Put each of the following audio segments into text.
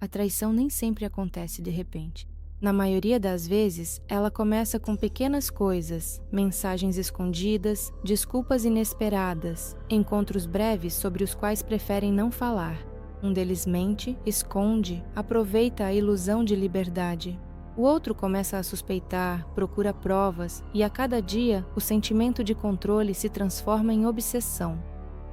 a traição nem sempre acontece de repente. Na maioria das vezes, ela começa com pequenas coisas, mensagens escondidas, desculpas inesperadas, encontros breves sobre os quais preferem não falar. Um deles mente, esconde, aproveita a ilusão de liberdade. O outro começa a suspeitar, procura provas, e a cada dia o sentimento de controle se transforma em obsessão.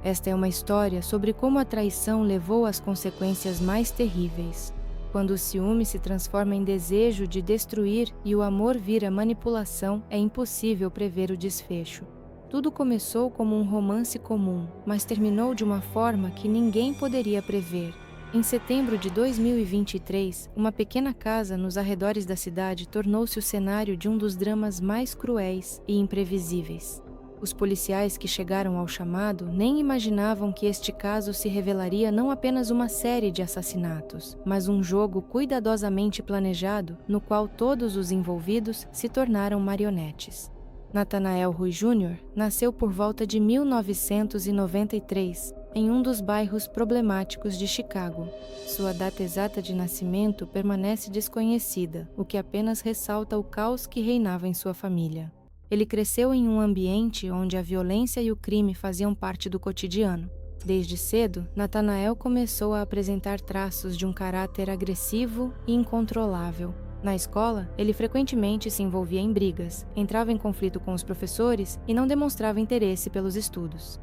Esta é uma história sobre como a traição levou às consequências mais terríveis. Quando o ciúme se transforma em desejo de destruir e o amor vira manipulação, é impossível prever o desfecho. Tudo começou como um romance comum, mas terminou de uma forma que ninguém poderia prever. Em setembro de 2023, uma pequena casa nos arredores da cidade tornou-se o cenário de um dos dramas mais cruéis e imprevisíveis. Os policiais que chegaram ao chamado nem imaginavam que este caso se revelaria não apenas uma série de assassinatos, mas um jogo cuidadosamente planejado no qual todos os envolvidos se tornaram marionetes. Nathanael Rui Jr. nasceu por volta de 1993, em um dos bairros problemáticos de Chicago. Sua data exata de nascimento permanece desconhecida, o que apenas ressalta o caos que reinava em sua família. Ele cresceu em um ambiente onde a violência e o crime faziam parte do cotidiano. Desde cedo, Nathanael começou a apresentar traços de um caráter agressivo e incontrolável. Na escola, ele frequentemente se envolvia em brigas, entrava em conflito com os professores e não demonstrava interesse pelos estudos.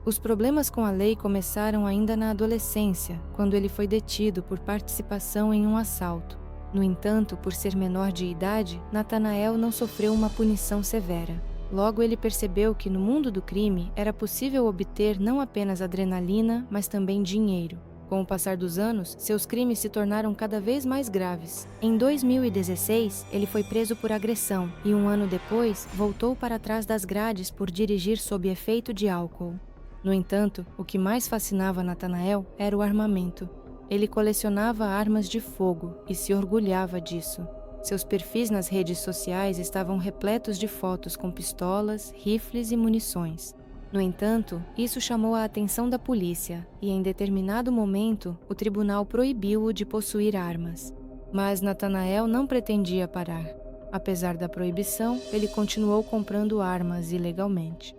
Os problemas com a lei começaram ainda na adolescência, quando ele foi detido por participação em um assalto. No entanto, por ser menor de idade, Nathanael não sofreu uma punição severa. Logo, ele percebeu que no mundo do crime era possível obter não apenas adrenalina, mas também dinheiro. Com o passar dos anos, seus crimes se tornaram cada vez mais graves. Em 2016, ele foi preso por agressão e um ano depois, voltou para trás das grades por dirigir sob efeito de álcool. No entanto, o que mais fascinava Nathanael era o armamento. Ele colecionava armas de fogo e se orgulhava disso. Seus perfis nas redes sociais estavam repletos de fotos com pistolas, rifles e munições. No entanto, isso chamou a atenção da polícia e, em determinado momento, o tribunal proibiu-o de possuir armas. Mas Nathanael não pretendia parar. Apesar da proibição, ele continuou comprando armas ilegalmente.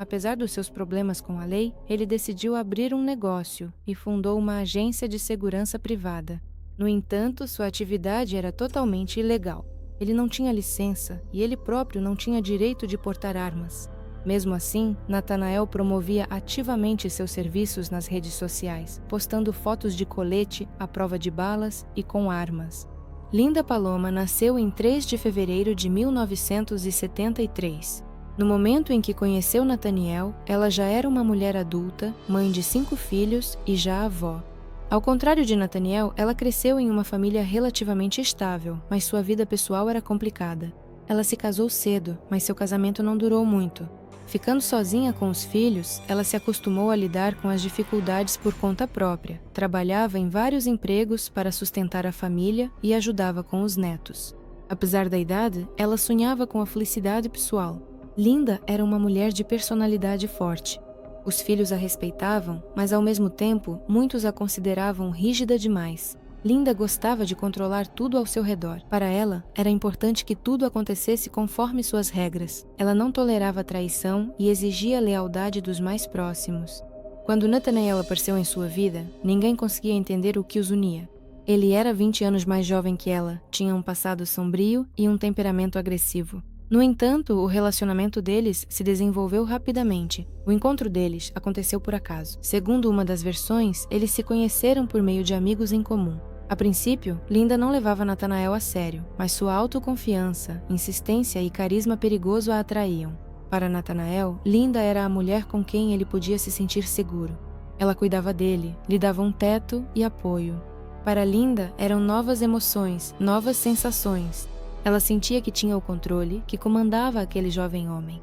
Apesar dos seus problemas com a lei, ele decidiu abrir um negócio e fundou uma agência de segurança privada. No entanto, sua atividade era totalmente ilegal. Ele não tinha licença e ele próprio não tinha direito de portar armas. Mesmo assim, Nathanael promovia ativamente seus serviços nas redes sociais, postando fotos de colete à prova de balas e com armas. Linda Paloma nasceu em 3 de fevereiro de 1973. No momento em que conheceu Nathaniel, ela já era uma mulher adulta, mãe de 5 filhos e já avó. Ao contrário de Nathaniel, ela cresceu em uma família relativamente estável, mas sua vida pessoal era complicada. Ela se casou cedo, mas seu casamento não durou muito. Ficando sozinha com os filhos, ela se acostumou a lidar com as dificuldades por conta própria. Trabalhava em vários empregos para sustentar a família e ajudava com os netos. Apesar da idade, ela sonhava com a felicidade pessoal. Linda era uma mulher de personalidade forte. Os filhos a respeitavam, mas ao mesmo tempo, muitos a consideravam rígida demais. Linda gostava de controlar tudo ao seu redor. Para ela, era importante que tudo acontecesse conforme suas regras. Ela não tolerava traição e exigia a lealdade dos mais próximos. Quando Nathanael apareceu em sua vida, ninguém conseguia entender o que os unia. Ele era 20 anos mais jovem que ela, tinha um passado sombrio e um temperamento agressivo. No entanto, o relacionamento deles se desenvolveu rapidamente. O encontro deles aconteceu por acaso. Segundo uma das versões, eles se conheceram por meio de amigos em comum. A princípio, Linda não levava Nathanael a sério, mas sua autoconfiança, insistência e carisma perigoso a atraíam. Para Nathanael, Linda era a mulher com quem ele podia se sentir seguro. Ela cuidava dele, lhe dava um teto e apoio. Para Linda, eram novas emoções, novas sensações. Ela sentia que tinha o controle, que comandava aquele jovem homem.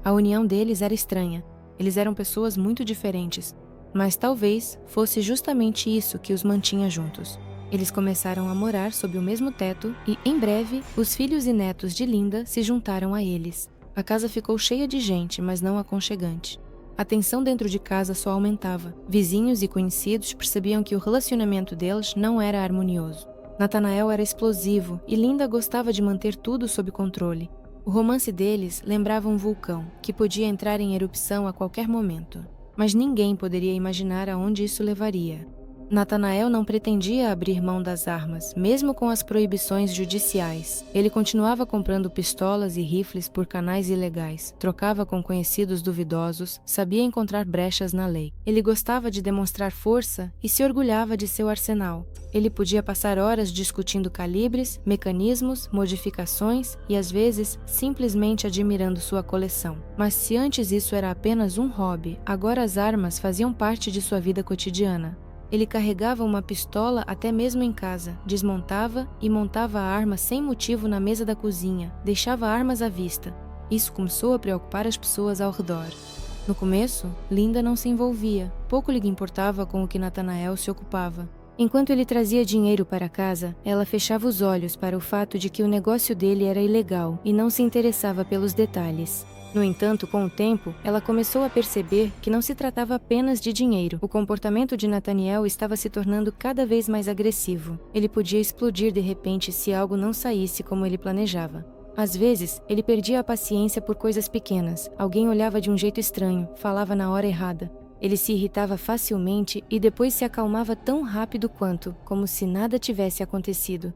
A união deles era estranha. Eles eram pessoas muito diferentes, mas talvez fosse justamente isso que os mantinha juntos. Eles começaram a morar sob o mesmo teto e, em breve, os filhos e netos de Linda se juntaram a eles. A casa ficou cheia de gente, mas não aconchegante. A tensão dentro de casa só aumentava. Vizinhos e conhecidos percebiam que o relacionamento deles não era harmonioso. Nathanael era explosivo e Linda gostava de manter tudo sob controle. O romance deles lembrava um vulcão, que podia entrar em erupção a qualquer momento. Mas ninguém poderia imaginar aonde isso levaria. Nathanael não pretendia abrir mão das armas, mesmo com as proibições judiciais. Ele continuava comprando pistolas e rifles por canais ilegais, trocava com conhecidos duvidosos, sabia encontrar brechas na lei. Ele gostava de demonstrar força e se orgulhava de seu arsenal. Ele podia passar horas discutindo calibres, mecanismos, modificações e, às vezes, simplesmente admirando sua coleção. Mas se antes isso era apenas um hobby, agora as armas faziam parte de sua vida cotidiana. Ele carregava uma pistola até mesmo em casa, desmontava e montava a arma sem motivo na mesa da cozinha, deixava armas à vista. Isso começou a preocupar as pessoas ao redor. No começo, Linda não se envolvia, pouco lhe importava com o que Nathanael se ocupava. Enquanto ele trazia dinheiro para casa, ela fechava os olhos para o fato de que o negócio dele era ilegal e não se interessava pelos detalhes. No entanto, com o tempo, ela começou a perceber que não se tratava apenas de dinheiro. O comportamento de Nathanael estava se tornando cada vez mais agressivo. Ele podia explodir de repente se algo não saísse como ele planejava. Às vezes, ele perdia a paciência por coisas pequenas. Alguém olhava de um jeito estranho, falava na hora errada. Ele se irritava facilmente e depois se acalmava tão rápido quanto, como se nada tivesse acontecido.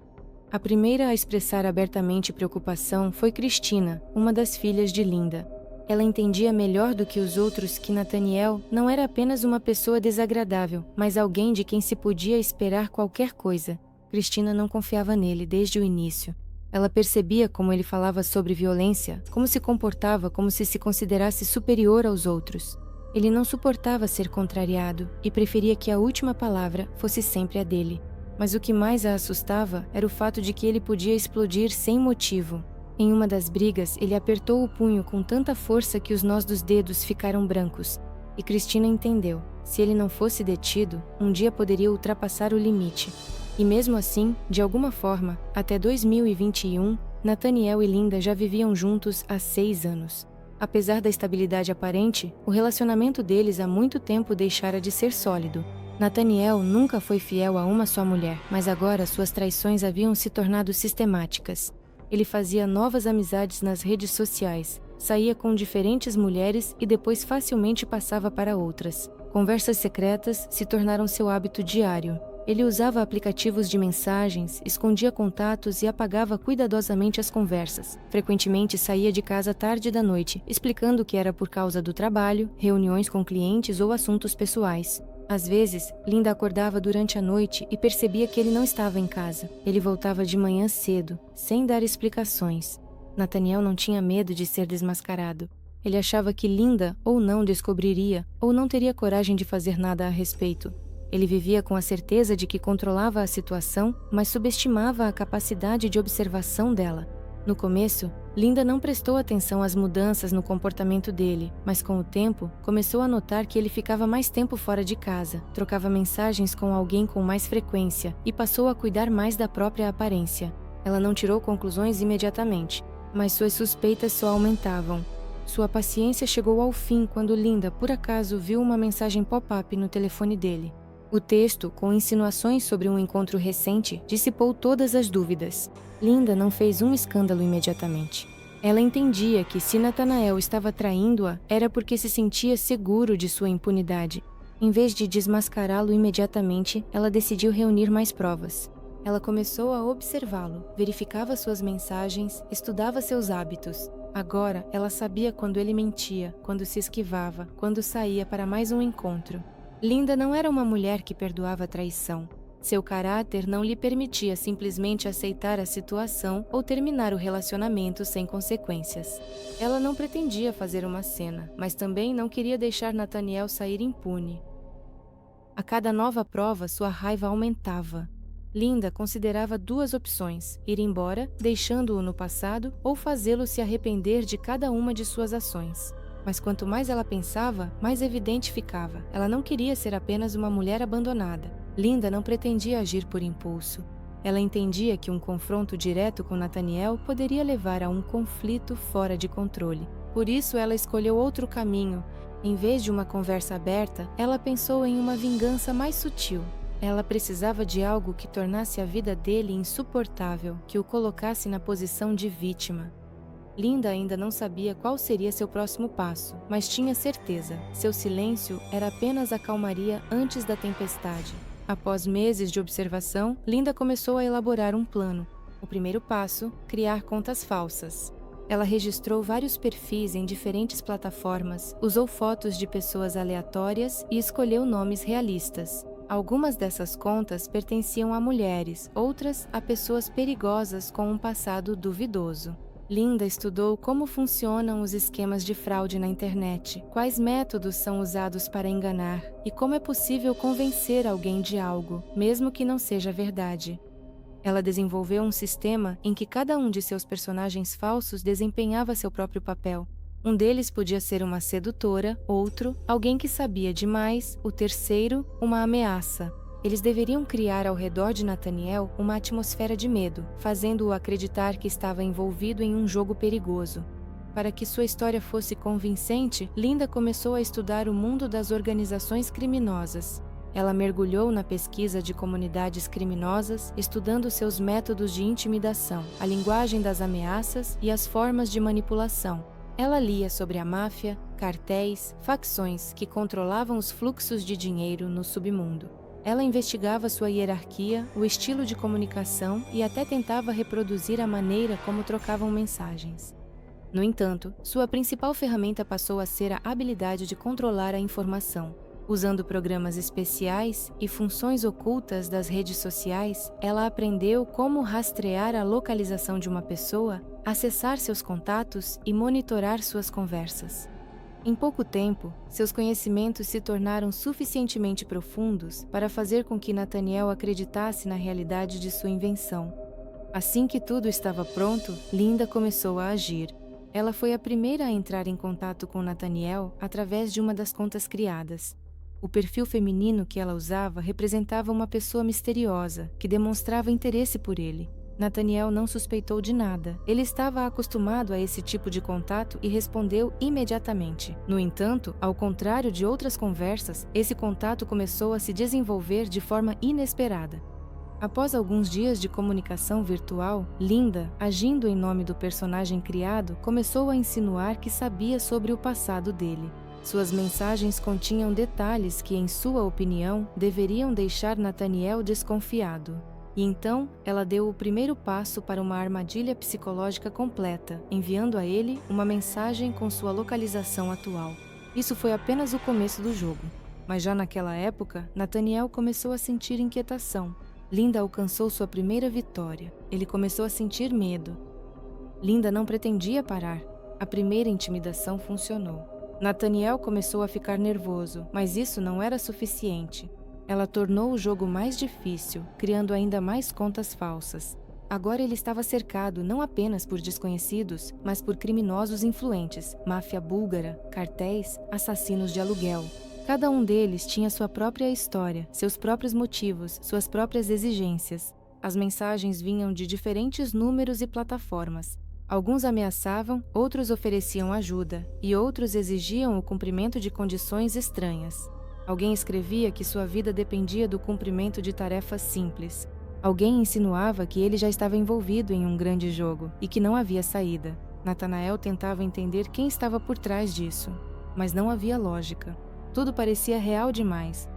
A primeira a expressar abertamente preocupação foi Cristina, uma das filhas de Linda. Ela entendia melhor do que os outros que Nathanael não era apenas uma pessoa desagradável, mas alguém de quem se podia esperar qualquer coisa. Cristina não confiava nele desde o início. Ela percebia como ele falava sobre violência, como se comportava como se considerasse superior aos outros. Ele não suportava ser contrariado e preferia que a última palavra fosse sempre a dele. Mas o que mais a assustava era o fato de que ele podia explodir sem motivo. Em uma das brigas, ele apertou o punho com tanta força que os nós dos dedos ficaram brancos. E Cristina entendeu. Se ele não fosse detido, um dia poderia ultrapassar o limite. E mesmo assim, de alguma forma, até 2021, Nathanael e Linda já viviam juntos há 6 anos. Apesar da estabilidade aparente, o relacionamento deles há muito tempo deixara de ser sólido. Nathanael nunca foi fiel a uma só mulher, mas agora suas traições haviam se tornado sistemáticas. Ele fazia novas amizades nas redes sociais, saía com diferentes mulheres e depois facilmente passava para outras. Conversas secretas se tornaram seu hábito diário. Ele usava aplicativos de mensagens, escondia contatos e apagava cuidadosamente as conversas. Frequentemente saía de casa tarde da noite, explicando que era por causa do trabalho, reuniões com clientes ou assuntos pessoais. Às vezes, Linda acordava durante a noite e percebia que ele não estava em casa. Ele voltava de manhã cedo, sem dar explicações. Nathanael não tinha medo de ser desmascarado. Ele achava que Linda ou não descobriria, ou não teria coragem de fazer nada a respeito. Ele vivia com a certeza de que controlava a situação, mas subestimava a capacidade de observação dela. No começo, Linda não prestou atenção às mudanças no comportamento dele, mas com o tempo, começou a notar que ele ficava mais tempo fora de casa, trocava mensagens com alguém com mais frequência e passou a cuidar mais da própria aparência. Ela não tirou conclusões imediatamente, mas suas suspeitas só aumentavam. Sua paciência chegou ao fim quando Linda, por acaso, viu uma mensagem pop-up no telefone dele. O texto, com insinuações sobre um encontro recente, dissipou todas as dúvidas. Linda não fez um escândalo imediatamente. Ela entendia que se Nathanael estava traindo-a, era porque se sentia seguro de sua impunidade. Em vez de desmascará-lo imediatamente, ela decidiu reunir mais provas. Ela começou a observá-lo, verificava suas mensagens, estudava seus hábitos. Agora, ela sabia quando ele mentia, quando se esquivava, quando saía para mais um encontro. Linda não era uma mulher que perdoava a traição. Seu caráter não lhe permitia simplesmente aceitar a situação ou terminar o relacionamento sem consequências. Ela não pretendia fazer uma cena, mas também não queria deixar Nathanael sair impune. A cada nova prova, sua raiva aumentava. Linda considerava 2 opções: ir embora, deixando-o no passado, ou fazê-lo se arrepender de cada uma de suas ações. Mas quanto mais ela pensava, mais evidente ficava. Ela não queria ser apenas uma mulher abandonada. Linda não pretendia agir por impulso. Ela entendia que um confronto direto com Nathanael poderia levar a um conflito fora de controle. Por isso, ela escolheu outro caminho. Em vez de uma conversa aberta, ela pensou em uma vingança mais sutil. Ela precisava de algo que tornasse a vida dele insuportável, que o colocasse na posição de vítima. Linda ainda não sabia qual seria seu próximo passo, mas tinha certeza. Seu silêncio era apenas a calmaria antes da tempestade. Após meses de observação, Linda começou a elaborar um plano. O primeiro passo: criar contas falsas. Ela registrou vários perfis em diferentes plataformas, usou fotos de pessoas aleatórias e escolheu nomes realistas. Algumas dessas contas pertenciam a mulheres, outras a pessoas perigosas com um passado duvidoso. Linda estudou como funcionam os esquemas de fraude na internet, quais métodos são usados para enganar e como é possível convencer alguém de algo, mesmo que não seja verdade. Ela desenvolveu um sistema em que cada um de seus personagens falsos desempenhava seu próprio papel. Um deles podia ser uma sedutora, outro, alguém que sabia demais, o terceiro, uma ameaça. Eles deveriam criar ao redor de Nathaniel uma atmosfera de medo, fazendo-o acreditar que estava envolvido em um jogo perigoso. Para que sua história fosse convincente, Linda começou a estudar o mundo das organizações criminosas. Ela mergulhou na pesquisa de comunidades criminosas, estudando seus métodos de intimidação, a linguagem das ameaças e as formas de manipulação. Ela lia sobre a máfia, cartéis, facções que controlavam os fluxos de dinheiro no submundo. Ela investigava sua hierarquia, o estilo de comunicação e até tentava reproduzir a maneira como trocavam mensagens. No entanto, sua principal ferramenta passou a ser a habilidade de controlar a informação. Usando programas especiais e funções ocultas das redes sociais, ela aprendeu como rastrear a localização de uma pessoa, acessar seus contatos e monitorar suas conversas. Em pouco tempo, seus conhecimentos se tornaram suficientemente profundos para fazer com que Nathaniel acreditasse na realidade de sua invenção. Assim que tudo estava pronto, Linda começou a agir. Ela foi a primeira a entrar em contato com Nathaniel através de uma das contas criadas. O perfil feminino que ela usava representava uma pessoa misteriosa, que demonstrava interesse por ele. Nathaniel não suspeitou de nada. Ele estava acostumado a esse tipo de contato e respondeu imediatamente. No entanto, ao contrário de outras conversas, esse contato começou a se desenvolver de forma inesperada. Após alguns dias de comunicação virtual, Linda, agindo em nome do personagem criado, começou a insinuar que sabia sobre o passado dele. Suas mensagens continham detalhes que, em sua opinião, deveriam deixar Nathaniel desconfiado. E então, ela deu o primeiro passo para uma armadilha psicológica completa, enviando a ele uma mensagem com sua localização atual. Isso foi apenas o começo do jogo. Mas já naquela época, Nathaniel começou a sentir inquietação. Linda alcançou sua primeira vitória. Ele começou a sentir medo. Linda não pretendia parar. A primeira intimidação funcionou. Nathaniel começou a ficar nervoso, mas isso não era suficiente. Ela tornou o jogo mais difícil, criando ainda mais contas falsas. Agora ele estava cercado não apenas por desconhecidos, mas por criminosos influentes, máfia búlgara, cartéis, assassinos de aluguel. Cada um deles tinha sua própria história, seus próprios motivos, suas próprias exigências. As mensagens vinham de diferentes números e plataformas. Alguns ameaçavam, outros ofereciam ajuda, e outros exigiam o cumprimento de condições estranhas. Alguém escrevia que sua vida dependia do cumprimento de tarefas simples. Alguém insinuava que ele já estava envolvido em um grande jogo e que não havia saída. Nathanael tentava entender quem estava por trás disso, mas não havia lógica. Tudo parecia real demais.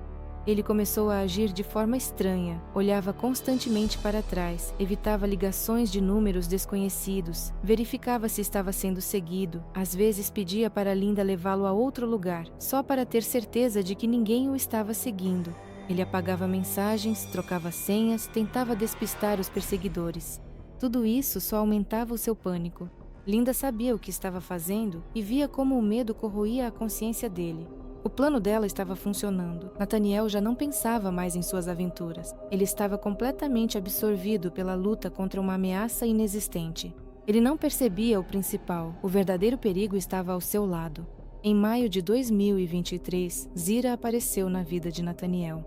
Ele começou a agir de forma estranha, olhava constantemente para trás, evitava ligações de números desconhecidos, verificava se estava sendo seguido, às vezes pedia para Linda levá-lo a outro lugar, só para ter certeza de que ninguém o estava seguindo. Ele apagava mensagens, trocava senhas, tentava despistar os perseguidores. Tudo isso só aumentava o seu pânico. Linda sabia o que estava fazendo e via como o medo corroía a consciência dele. O plano dela estava funcionando. Nathaniel já não pensava mais em suas aventuras. Ele estava completamente absorvido pela luta contra uma ameaça inexistente. Ele não percebia o principal. O verdadeiro perigo estava ao seu lado. Em maio de 2023, Zira apareceu na vida de Nathaniel.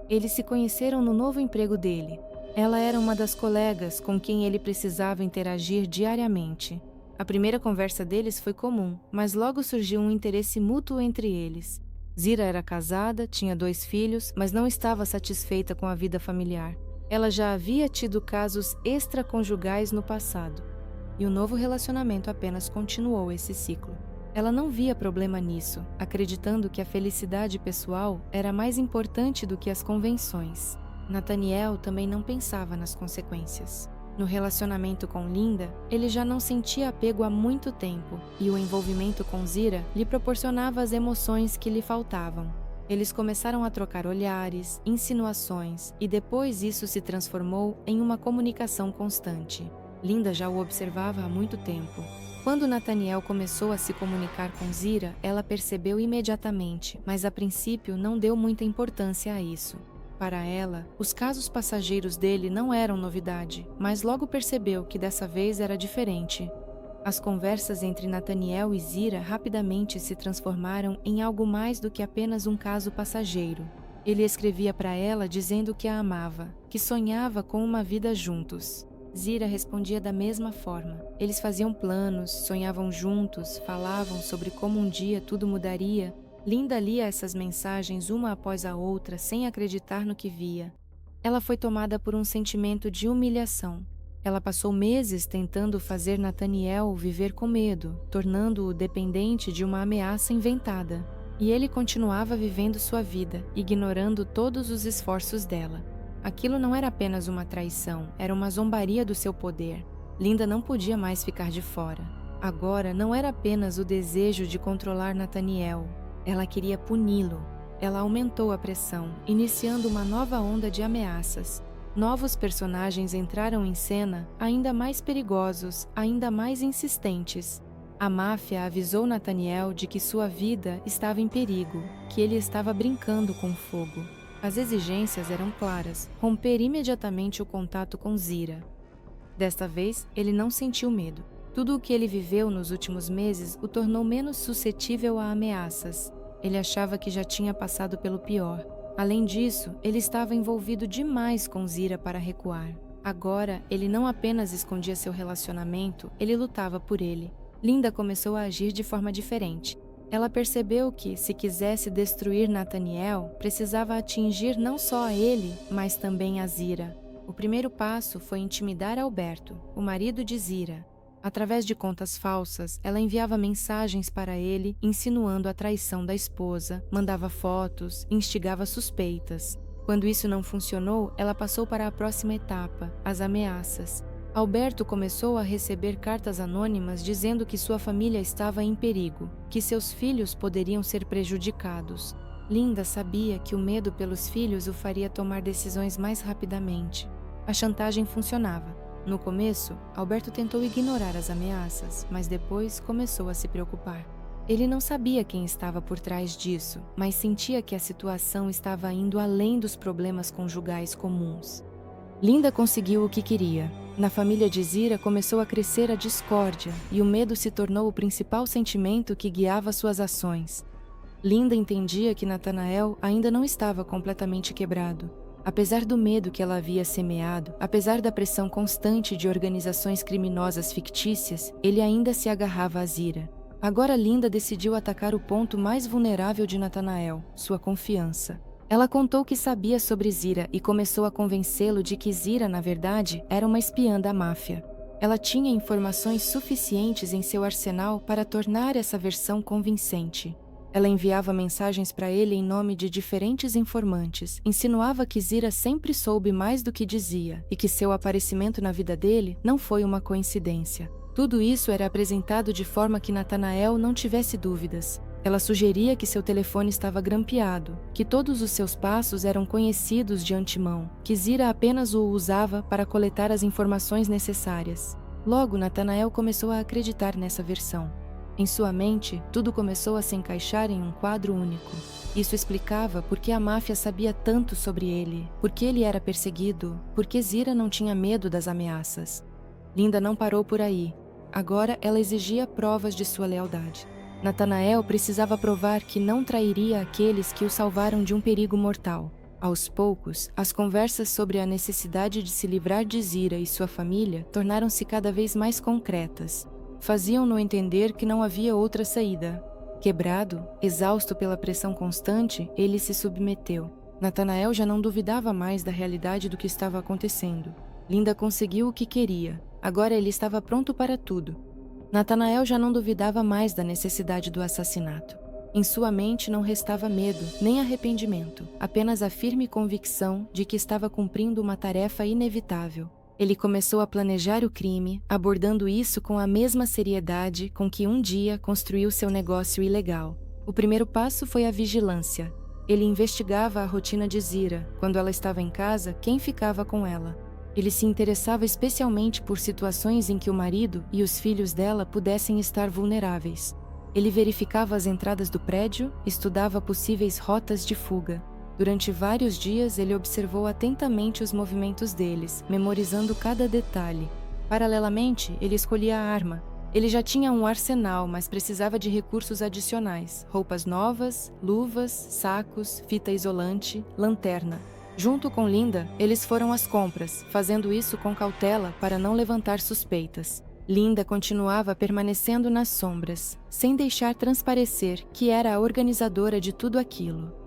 Eles se conheceram no novo emprego dele. Ela era uma das colegas com quem ele precisava interagir diariamente. A primeira conversa deles foi comum, mas logo surgiu um interesse mútuo entre eles. Zira era casada, tinha 2 filhos, mas não estava satisfeita com a vida familiar. Ela já havia tido casos extraconjugais no passado, e o novo relacionamento apenas continuou esse ciclo. Ela não via problema nisso, acreditando que a felicidade pessoal era mais importante do que as convenções. Nathaniel também não pensava nas consequências. No relacionamento com Linda, ele já não sentia apego há muito tempo, e o envolvimento com Zira lhe proporcionava as emoções que lhe faltavam. Eles começaram a trocar olhares, insinuações, e depois isso se transformou em uma comunicação constante. Linda já o observava há muito tempo. Quando Nathaniel começou a se comunicar com Zira, ela percebeu imediatamente, mas a princípio não deu muita importância a isso. Para ela, os casos passageiros dele não eram novidade, mas logo percebeu que dessa vez era diferente. As conversas entre Nathaniel e Zira rapidamente se transformaram em algo mais do que apenas um caso passageiro. Ele escrevia para ela dizendo que a amava, que sonhava com uma vida juntos. Zira respondia da mesma forma. Eles faziam planos, sonhavam juntos, falavam sobre como um dia tudo mudaria. Linda lia essas mensagens uma após a outra, sem acreditar no que via. Ela foi tomada por um sentimento de humilhação. Ela passou meses tentando fazer Nathaniel viver com medo, tornando-o dependente de uma ameaça inventada. E ele continuava vivendo sua vida, ignorando todos os esforços dela. Aquilo não era apenas uma traição, era uma zombaria do seu poder. Linda não podia mais ficar de fora. Agora não era apenas o desejo de controlar Nathaniel. Ela queria puni-lo. Ela aumentou a pressão, iniciando uma nova onda de ameaças. Novos personagens entraram em cena, ainda mais perigosos, ainda mais insistentes. A máfia avisou Nathaniel de que sua vida estava em perigo, que ele estava brincando com fogo. As exigências eram claras: romper imediatamente o contato com Zira. Desta vez, ele não sentiu medo. Tudo o que ele viveu nos últimos meses o tornou menos suscetível a ameaças. Ele achava que já tinha passado pelo pior. Além disso, ele estava envolvido demais com Zira para recuar. Agora, ele não apenas escondia seu relacionamento, ele lutava por ele. Linda começou a agir de forma diferente. Ela percebeu que, se quisesse destruir Nathaniel, precisava atingir não só a ele, mas também a Zira. O primeiro passo foi intimidar Alberto, o marido de Zira. Através de contas falsas, ela enviava mensagens para ele, insinuando a traição da esposa, mandava fotos, instigava suspeitas. Quando isso não funcionou, ela passou para a próxima etapa, as ameaças. Alberto começou a receber cartas anônimas dizendo que sua família estava em perigo, que seus filhos poderiam ser prejudicados. Linda sabia que o medo pelos filhos o faria tomar decisões mais rapidamente. A chantagem funcionava. No começo, Alberto tentou ignorar as ameaças, mas depois começou a se preocupar. Ele não sabia quem estava por trás disso, mas sentia que a situação estava indo além dos problemas conjugais comuns. Linda conseguiu o que queria. Na família de Zira começou a crescer a discórdia e o medo se tornou o principal sentimento que guiava suas ações. Linda entendia que Nathanael ainda não estava completamente quebrado. Apesar do medo que ela havia semeado, apesar da pressão constante de organizações criminosas fictícias, ele ainda se agarrava a Zira. Agora Linda decidiu atacar o ponto mais vulnerável de Nathanael, sua confiança. Ela contou que sabia sobre Zira e começou a convencê-lo de que Zira, na verdade, era uma espiã da máfia. Ela tinha informações suficientes em seu arsenal para tornar essa versão convincente. Ela enviava mensagens para ele em nome de diferentes informantes, insinuava que Zira sempre soube mais do que dizia e que seu aparecimento na vida dele não foi uma coincidência. Tudo isso era apresentado de forma que Nathanael não tivesse dúvidas. Ela sugeria que seu telefone estava grampeado, que todos os seus passos eram conhecidos de antemão, que Zira apenas o usava para coletar as informações necessárias. Logo, Nathanael começou a acreditar nessa versão. Em sua mente, tudo começou a se encaixar em um quadro único. Isso explicava por que a máfia sabia tanto sobre ele, por que ele era perseguido, por que Zira não tinha medo das ameaças. Linda não parou por aí. Agora ela exigia provas de sua lealdade. Nathanael precisava provar que não trairia aqueles que o salvaram de um perigo mortal. Aos poucos, as conversas sobre a necessidade de se livrar de Zira e sua família tornaram-se cada vez mais concretas. faziam-no entender que não havia outra saída. Quebrado, exausto pela pressão constante, ele se submeteu. Natanael já não duvidava mais da realidade do que estava acontecendo. Linda conseguiu o que queria. Agora ele estava pronto para tudo. Natanael já não duvidava mais da necessidade do assassinato. Em sua mente não restava medo, nem arrependimento, apenas a firme convicção de que estava cumprindo uma tarefa inevitável. Ele começou a planejar o crime, abordando isso com a mesma seriedade com que um dia construiu seu negócio ilegal. O primeiro passo foi a vigilância. Ele investigava a rotina de Zira. Quando ela estava em casa, quem ficava com ela? Ele se interessava especialmente por situações em que o marido e os filhos dela pudessem estar vulneráveis. Ele verificava as entradas do prédio, estudava possíveis rotas de fuga. Durante vários dias, ele observou atentamente os movimentos deles, memorizando cada detalhe. Paralelamente, ele escolhia a arma. Ele já tinha um arsenal, mas precisava de recursos adicionais: roupas novas, luvas, sacos, fita isolante, lanterna. Junto com Linda, eles foram às compras, fazendo isso com cautela para não levantar suspeitas. Linda continuava permanecendo nas sombras, sem deixar transparecer que era a organizadora de tudo aquilo.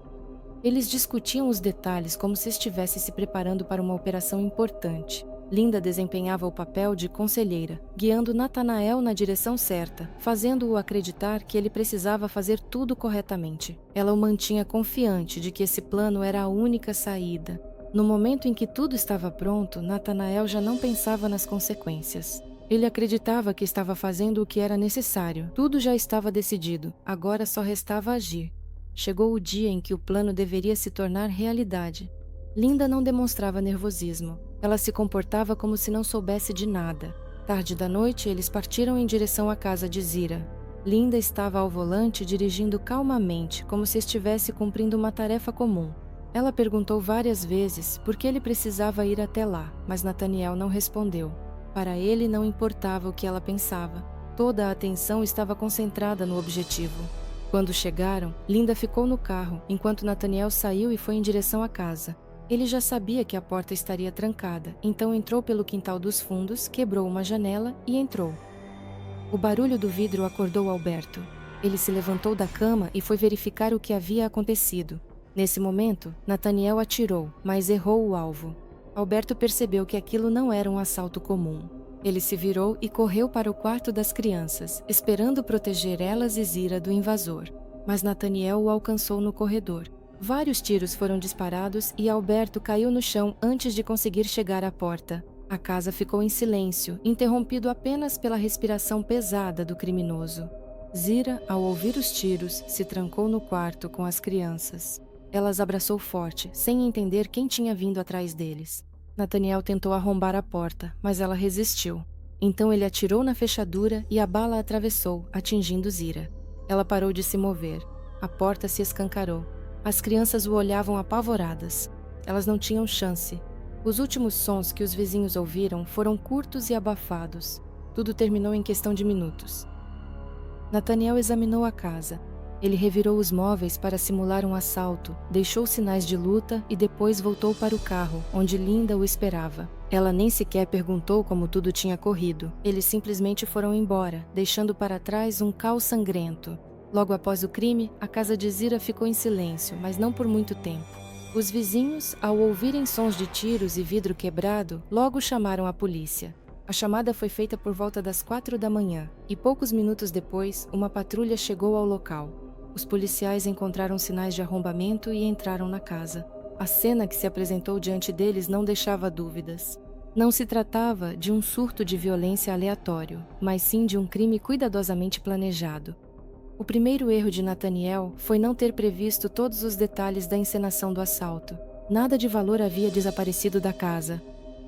Eles discutiam os detalhes como se estivesse se preparando para uma operação importante. Linda desempenhava o papel de conselheira, guiando Natanael na direção certa, fazendo-o acreditar que ele precisava fazer tudo corretamente. Ela o mantinha confiante de que esse plano era a única saída. No momento em que tudo estava pronto, Natanael já não pensava nas consequências. Ele acreditava que estava fazendo o que era necessário. Tudo já estava decidido, agora só restava agir. Chegou o dia em que o plano deveria se tornar realidade. Linda não demonstrava nervosismo. Ela se comportava como se não soubesse de nada. Tarde da noite, eles partiram em direção à casa de Zira. Linda estava ao volante dirigindo calmamente, como se estivesse cumprindo uma tarefa comum. Ela perguntou várias vezes por que ele precisava ir até lá, mas Natanael não respondeu. Para ele não importava o que ela pensava. Toda a atenção estava concentrada no objetivo. Quando chegaram, Linda ficou no carro, enquanto Natanael saiu e foi em direção à casa. Ele já sabia que a porta estaria trancada, então entrou pelo quintal dos fundos, quebrou uma janela e entrou. O barulho do vidro acordou Alberto. Ele se levantou da cama e foi verificar o que havia acontecido. Nesse momento, Natanael atirou, mas errou o alvo. Alberto percebeu que aquilo não era um assalto comum. Ele se virou e correu para o quarto das crianças, esperando proteger elas e Zira do invasor. Mas Natanael o alcançou no corredor. Vários tiros foram disparados e Alberto caiu no chão antes de conseguir chegar à porta. A casa ficou em silêncio, interrompido apenas pela respiração pesada do criminoso. Zira, ao ouvir os tiros, se trancou no quarto com as crianças. Ela as abraçou forte, sem entender quem tinha vindo atrás deles. Natanael tentou arrombar a porta, mas ela resistiu. Então ele atirou na fechadura e a bala atravessou, atingindo Zira. Ela parou de se mover. A porta se escancarou. As crianças o olhavam apavoradas. Elas não tinham chance. Os últimos sons que os vizinhos ouviram foram curtos e abafados. Tudo terminou em questão de minutos. Natanael examinou a casa. Ele revirou os móveis para simular um assalto, deixou sinais de luta e depois voltou para o carro, onde Linda o esperava. Ela nem sequer perguntou como tudo tinha corrido. Eles simplesmente foram embora, deixando para trás um caos sangrento. Logo após o crime, a casa de Zira ficou em silêncio, mas não por muito tempo. Os vizinhos, ao ouvirem sons de tiros e vidro quebrado, logo chamaram a polícia. A chamada foi feita por volta das 4 da manhã, e poucos minutos depois, uma patrulha chegou ao local. Os policiais encontraram sinais de arrombamento e entraram na casa. A cena que se apresentou diante deles não deixava dúvidas. Não se tratava de um surto de violência aleatório, mas sim de um crime cuidadosamente planejado. O primeiro erro de Natanael foi não ter previsto todos os detalhes da encenação do assalto. Nada de valor havia desaparecido da casa.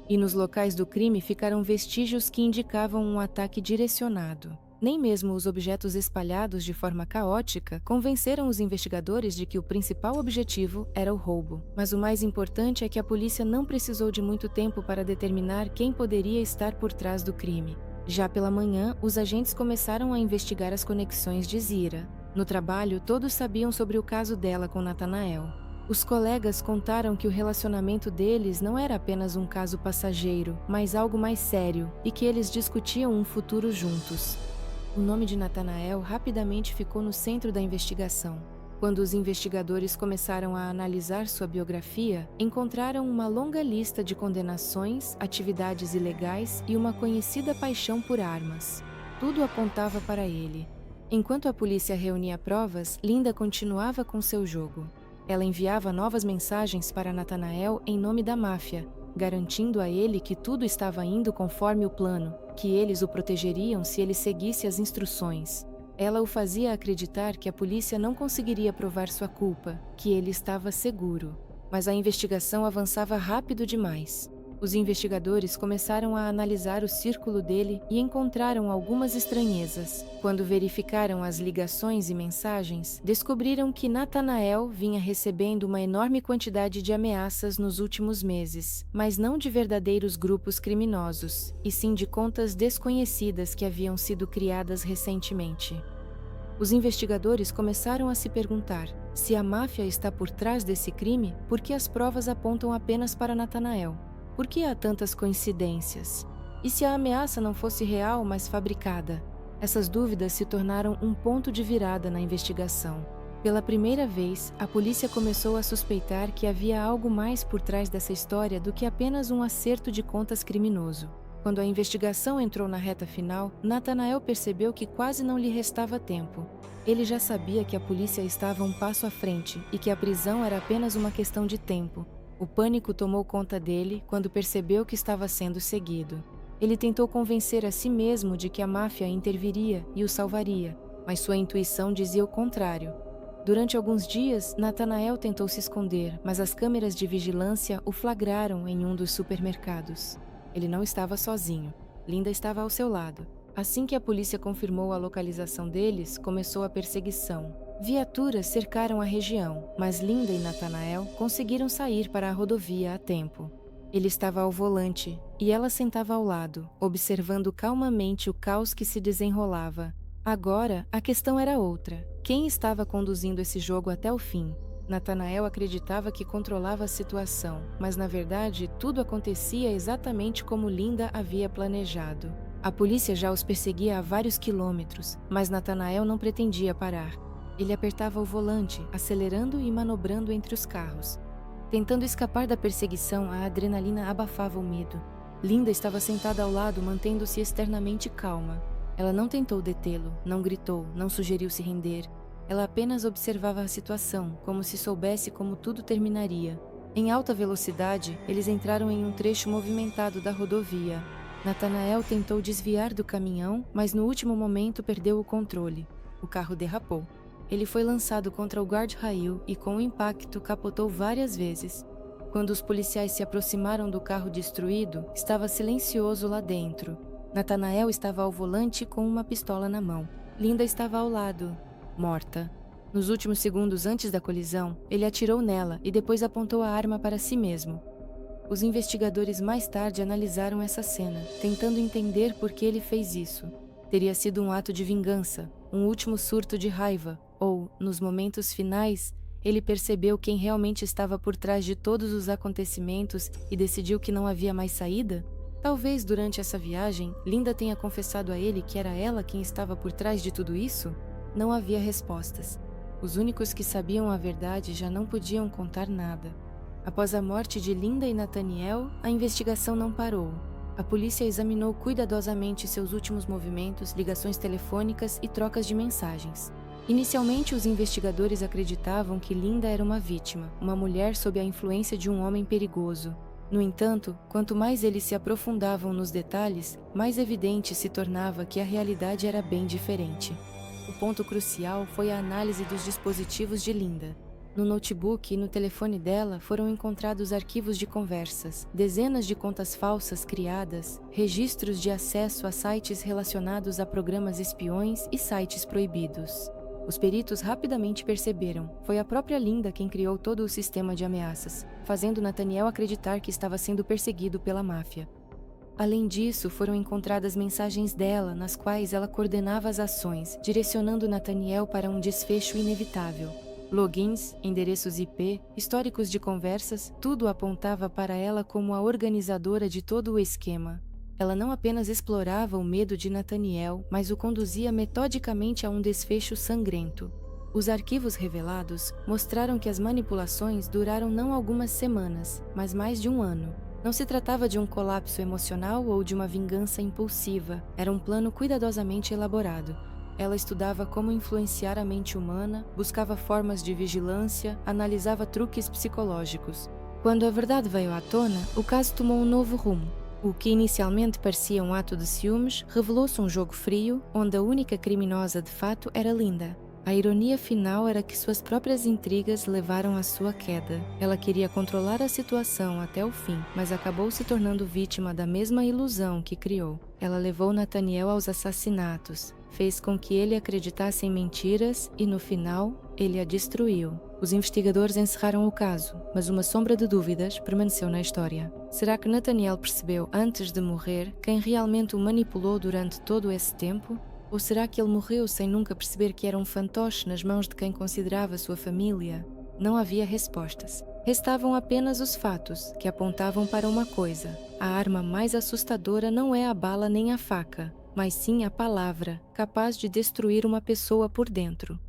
E nos locais do crime ficaram vestígios que indicavam um ataque direcionado. Nem mesmo os objetos espalhados de forma caótica convenceram os investigadores de que o principal objetivo era o roubo. Mas o mais importante é que a polícia não precisou de muito tempo para determinar quem poderia estar por trás do crime. Já pela manhã, os agentes começaram a investigar as conexões de Zira. No trabalho, todos sabiam sobre o caso dela com Natanael. Os colegas contaram que o relacionamento deles não era apenas um caso passageiro, mas algo mais sério, e que eles discutiam um futuro juntos. O nome de Nathanael rapidamente ficou no centro da investigação. Quando os investigadores começaram a analisar sua biografia, encontraram uma longa lista de condenações, atividades ilegais e uma conhecida paixão por armas. Tudo apontava para ele. Enquanto a polícia reunia provas, Linda continuava com seu jogo. Ela enviava novas mensagens para Nathanael em nome da máfia, garantindo a ele que tudo estava indo conforme o plano, que eles o protegeriam se ele seguisse as instruções. Ela o fazia acreditar que a polícia não conseguiria provar sua culpa, que ele estava seguro. Mas a investigação avançava rápido demais. Os investigadores começaram a analisar o círculo dele e encontraram algumas estranhezas. Quando verificaram as ligações e mensagens, descobriram que Nathanael vinha recebendo uma enorme quantidade de ameaças nos últimos meses, mas não de verdadeiros grupos criminosos, e sim de contas desconhecidas que haviam sido criadas recentemente. Os investigadores começaram a se perguntar: se a máfia está por trás desse crime, por que as provas apontam apenas para Nathanael? Por que há tantas coincidências? E se a ameaça não fosse real, mas fabricada? Essas dúvidas se tornaram um ponto de virada na investigação. Pela primeira vez, a polícia começou a suspeitar que havia algo mais por trás dessa história do que apenas um acerto de contas criminoso. Quando a investigação entrou na reta final, Nathanael percebeu que quase não lhe restava tempo. Ele já sabia que a polícia estava um passo à frente e que a prisão era apenas uma questão de tempo. O pânico tomou conta dele quando percebeu que estava sendo seguido. Ele tentou convencer a si mesmo de que a máfia interviria e o salvaria, mas sua intuição dizia o contrário. Durante alguns dias, Nathanael tentou se esconder, mas as câmeras de vigilância o flagraram em um dos supermercados. Ele não estava sozinho. Linda estava ao seu lado. Assim que a polícia confirmou a localização deles, começou a perseguição. Viaturas cercaram a região, mas Linda e Nathanael conseguiram sair para a rodovia a tempo. Ele estava ao volante e ela sentava ao lado, observando calmamente o caos que se desenrolava. Agora, a questão era outra. Quem estava conduzindo esse jogo até o fim? Nathanael acreditava que controlava a situação, mas na verdade tudo acontecia exatamente como Linda havia planejado. A polícia já os perseguia a vários quilômetros, mas Nathanael não pretendia parar. Ele apertava o volante, acelerando e manobrando entre os carros. Tentando escapar da perseguição, a adrenalina abafava o medo. Linda estava sentada ao lado, mantendo-se externamente calma. Ela não tentou detê-lo, não gritou, não sugeriu se render. Ela apenas observava a situação, como se soubesse como tudo terminaria. Em alta velocidade, eles entraram em um trecho movimentado da rodovia. Nathanael tentou desviar do caminhão, mas no último momento perdeu o controle. O carro derrapou. Ele foi lançado contra o guarda-rail e, com o impacto, capotou várias vezes. Quando os policiais se aproximaram do carro destruído, estava silencioso lá dentro. Nathanael estava ao volante com uma pistola na mão. Linda estava ao lado, morta. Nos últimos segundos antes da colisão, ele atirou nela e depois apontou a arma para si mesmo. Os investigadores mais tarde analisaram essa cena, tentando entender por que ele fez isso. Teria sido um ato de vingança, um último surto de raiva, ou, nos momentos finais, ele percebeu quem realmente estava por trás de todos os acontecimentos e decidiu que não havia mais saída? Talvez durante essa viagem, Linda tenha confessado a ele que era ela quem estava por trás de tudo isso? Não havia respostas. Os únicos que sabiam a verdade já não podiam contar nada. Após a morte de Linda e Nathanael, a investigação não parou. A polícia examinou cuidadosamente seus últimos movimentos, ligações telefônicas e trocas de mensagens. Inicialmente, os investigadores acreditavam que Linda era uma vítima, uma mulher sob a influência de um homem perigoso. No entanto, quanto mais eles se aprofundavam nos detalhes, mais evidente se tornava que a realidade era bem diferente. O ponto crucial foi a análise dos dispositivos de Linda. No notebook e no telefone dela foram encontrados arquivos de conversas, dezenas de contas falsas criadas, registros de acesso a sites relacionados a programas espiões e sites proibidos. Os peritos rapidamente perceberam. Foi a própria Linda quem criou todo o sistema de ameaças, fazendo Nathanael acreditar que estava sendo perseguido pela máfia. Além disso, foram encontradas mensagens dela, nas quais ela coordenava as ações, direcionando Nathanael para um desfecho inevitável. Logins, endereços IP, históricos de conversas, tudo apontava para ela como a organizadora de todo o esquema. Ela não apenas explorava o medo de Nathaniel, mas o conduzia metodicamente a um desfecho sangrento. Os arquivos revelados mostraram que as manipulações duraram não algumas semanas, mas mais de um ano. Não se tratava de um colapso emocional ou de uma vingança impulsiva, era um plano cuidadosamente elaborado. Ela estudava como influenciar a mente humana, buscava formas de vigilância, analisava truques psicológicos. Quando a verdade veio à tona, o caso tomou um novo rumo. O que inicialmente parecia um ato de ciúmes revelou-se um jogo frio, onde a única criminosa de fato era Linda. A ironia final era que suas próprias intrigas levaram à sua queda. Ela queria controlar a situação até o fim, mas acabou se tornando vítima da mesma ilusão que criou. Ela levou Nathaniel aos assassinatos, fez com que ele acreditasse em mentiras e, no final, ele a destruiu. Os investigadores encerraram o caso, mas uma sombra de dúvidas permaneceu na história. Será que Nathaniel percebeu antes de morrer quem realmente o manipulou durante todo esse tempo? Ou será que ele morreu sem nunca perceber que era um fantoche nas mãos de quem considerava sua família? Não havia respostas. Restavam apenas os fatos, que apontavam para uma coisa: a arma mais assustadora não é a bala nem a faca, mas sim a palavra, capaz de destruir uma pessoa por dentro.